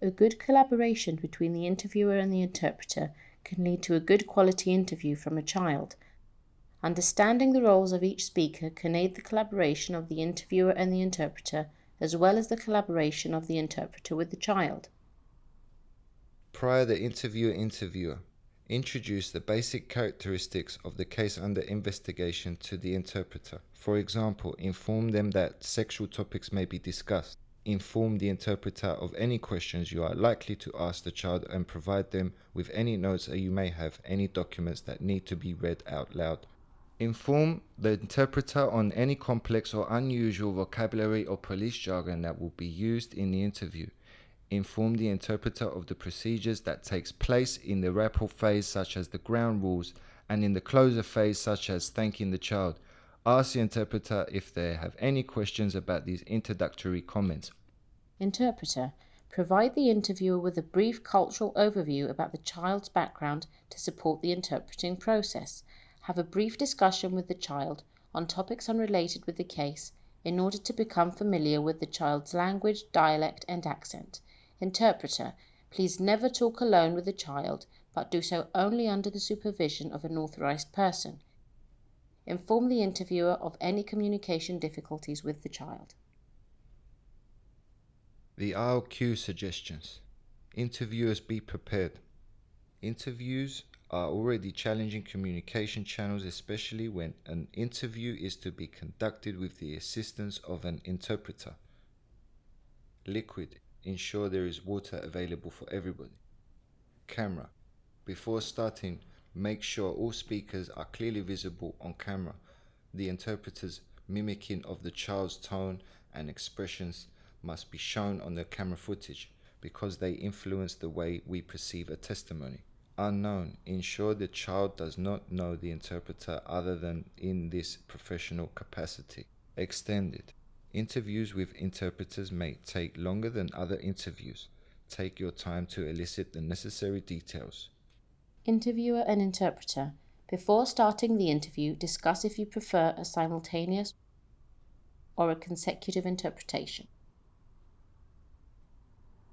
A good collaboration between the interviewer and the interpreter can lead to a good quality interview from a child. Understanding the roles of each speaker can aid the collaboration of the interviewer and the interpreter, as well as the collaboration of the interpreter with the child. Prior the interviewer, introduce the basic characteristics of the case under investigation to the interpreter. For example, inform them that sexual topics may be discussed. Inform the interpreter of any questions you are likely to ask the child and provide them with any notes that you may have, any documents that need to be read out loud. Inform the interpreter on any complex or unusual vocabulary or police jargon that will be used in the interview. Inform the interpreter of the procedures that takes place in the rapport phase, such as the ground rules, and in the closer phase, such as thanking the child. Ask the interpreter if they have any questions about these introductory comments. Interpreter. Provide the interviewer with a brief cultural overview about the child's background to support the interpreting process. Have a brief discussion with the child on topics unrelated with the case in order to become familiar with the child's language, dialect, and accent. Interpreter. Please never talk alone with the child, but do so only under the supervision of an authorized person. Inform the interviewer of any communication difficulties with the child. The RQ suggestions. Interviewers, be prepared. Interviews are already challenging communication channels, especially when an interview is to be conducted with the assistance of an interpreter. Liquid. Ensure there is water available for everybody. Camera. Before starting, make sure all speakers are clearly visible on camera. The interpreter's mimicking of the child's tone and expressions must be shown on the camera footage because they influence the way we perceive a testimony. Unknown. Ensure the child does not know the interpreter other than in this professional capacity. Extended. Interviews with interpreters may take longer than other interviews. Take your time to elicit the necessary details. Interviewer and interpreter. Before starting the interview, discuss if you prefer a simultaneous or a consecutive interpretation.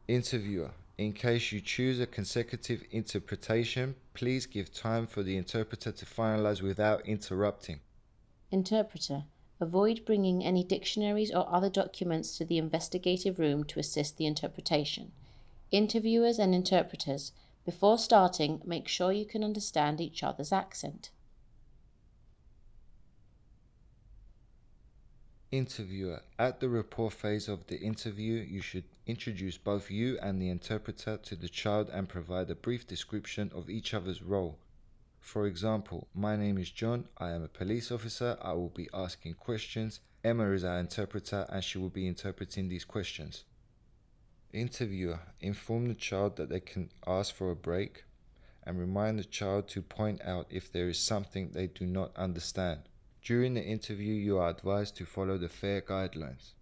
Interviewer. In case you choose a consecutive interpretation, please give time for the interpreter to finalize without interrupting. Interpreter. Avoid bringing any dictionaries or other documents to the investigative room to assist the interpretation. Interviewers and interpreters. Before starting, make sure you can understand each other's accent. Interviewer. At the rapport phase of the interview, you should introduce both you and the interpreter to the child and provide a brief description of each other's role. For example, my name is John, I am a police officer, I will be asking questions. Emma is our interpreter and she will be interpreting these questions. Interviewer. Inform the child that they can ask for a break and remind the child to point out if there is something they do not understand. During the interview, you are advised to follow the FAIR guidelines.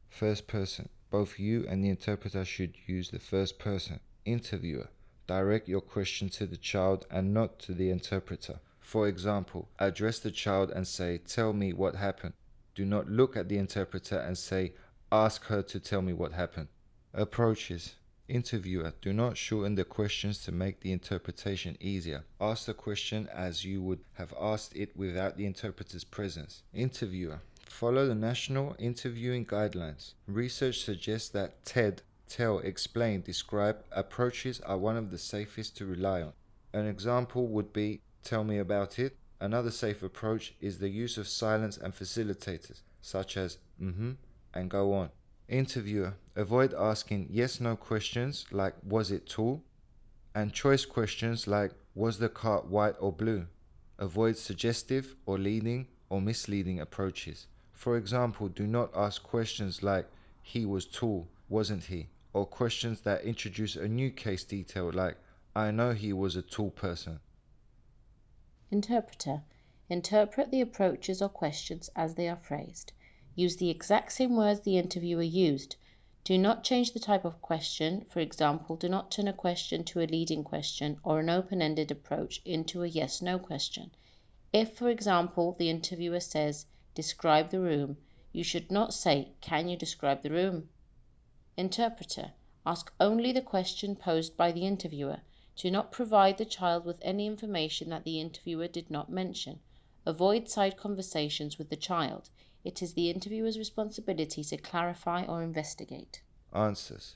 First person. Both you and the interpreter should use the first person. Interviewer. Direct your question to the child and not to the interpreter. For example, address the child and say, "Tell me what happened." Do not look at the interpreter and say, "Ask her to tell me what happened." Approaches. Interviewer. Do not shorten the questions to make the interpretation easier. Ask the question as you would have asked it without the interpreter's presence. Interviewer. Follow the National Interviewing Guidelines. Research suggests that tell, explain, describe approaches are one of the safest to rely on. An example would be, "Tell me about it." Another safe approach is the use of silence and facilitators, such as and go on. Interviewer. Avoid asking yes/no questions like "Was it tall?" and choice questions like "Was the car white or blue?" Avoid suggestive or leading or misleading approaches. For example, do not ask questions like "He was tall, wasn't he?" or questions that introduce a new case detail like "I know he was a tall person." Interpreter. Interpret the approaches or questions as they are phrased. Use the exact same words the interviewer used. Do not change the type of question. For example, do not turn a question to a leading question or an open-ended approach into a yes/no question. If, for example, the interviewer says, "Describe the room," you should not say, "Can you describe the room?" Interpreter. Ask only the question posed by the interviewer. Do not provide the child with any information that the interviewer did not mention. Avoid side conversations with the child. It is the interviewer's responsibility to clarify or investigate. Answers.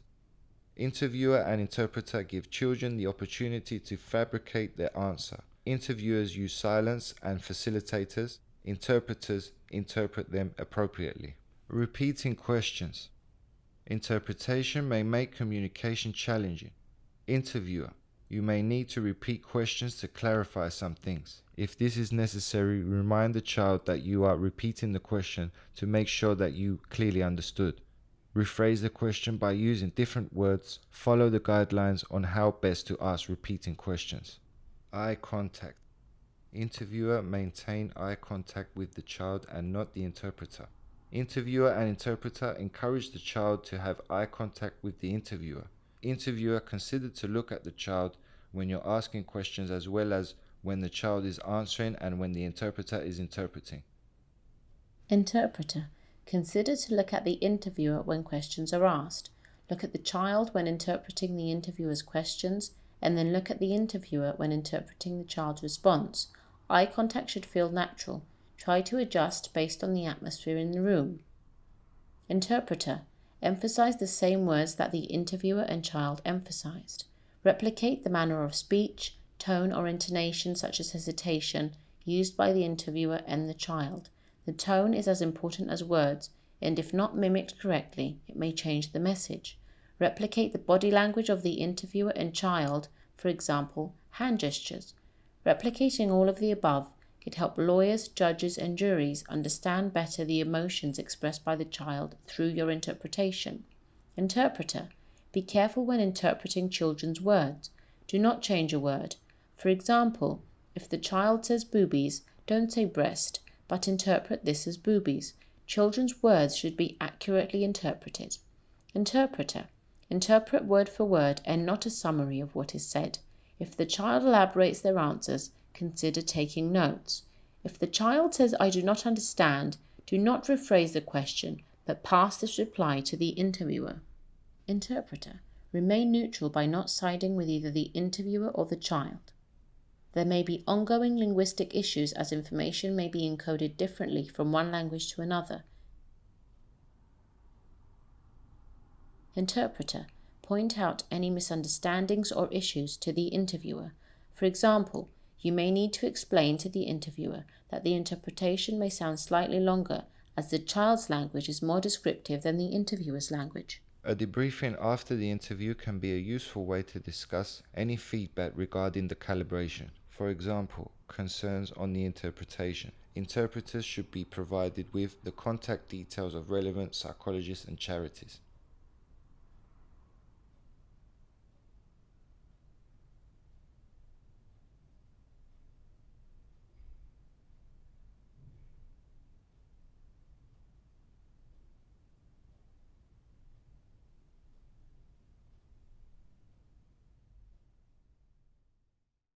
Interviewer and interpreter give children the opportunity to fabricate their answer. Interviewers use silence and facilitators. Interpreters interpret them appropriately. Repeating questions. Interpretation may make communication challenging. Interviewer. You may need to repeat questions to clarify some things. If this is necessary, remind the child that you are repeating the question to make sure that you clearly understood. Rephrase the question by using different words. Follow the guidelines on how best to ask repeating questions. Eye contact. Interviewer maintain eye contact with the child and not the interpreter. Interviewer and interpreter encourage the child to have eye contact with the interviewer. Interviewer consider to look at the child when you're asking questions as well as when the child is answering and when the interpreter is interpreting. Interpreter. Consider to look at the interviewer when questions are asked. Look at the child when interpreting the interviewer's questions, and then look at the interviewer when interpreting the child's response. Eye contact should feel natural. Try to adjust based on the atmosphere in the room. Interpreter. Emphasize the same words that the interviewer and child emphasized. Replicate the manner of speech, tone or intonation such as hesitation used by the interviewer and the child. The tone is as important as words, and if not mimicked correctly, it may change the message. Replicate the body language of the interviewer and child, for example, hand gestures. Replicating all of the above could help lawyers, judges, and juries understand better the emotions expressed by the child through your interpretation. Interpreter. Be careful when interpreting children's words. Do not change a word. For example, if the child says boobies, don't say breast, but interpret this as boobies. Children's words should be accurately interpreted. Interpreter. Interpret word for word and not a summary of what is said. If the child elaborates their answers, consider taking notes. If the child says, "I do not understand," do not rephrase the question, but pass this reply to the interviewer. Interpreter. Remain neutral by not siding with either the interviewer or the child. There may be ongoing linguistic issues as information may be encoded differently from one language to another. Interpreter. Point out any misunderstandings or issues to the interviewer. For example, you may need to explain to the interviewer that the interpretation may sound slightly longer as the child's language is more descriptive than the interviewer's language. A debriefing after the interview can be a useful way to discuss any feedback regarding the calibration. For example, concerns on the interpretation. Interpreters should be provided with the contact details of relevant psychologists and charities.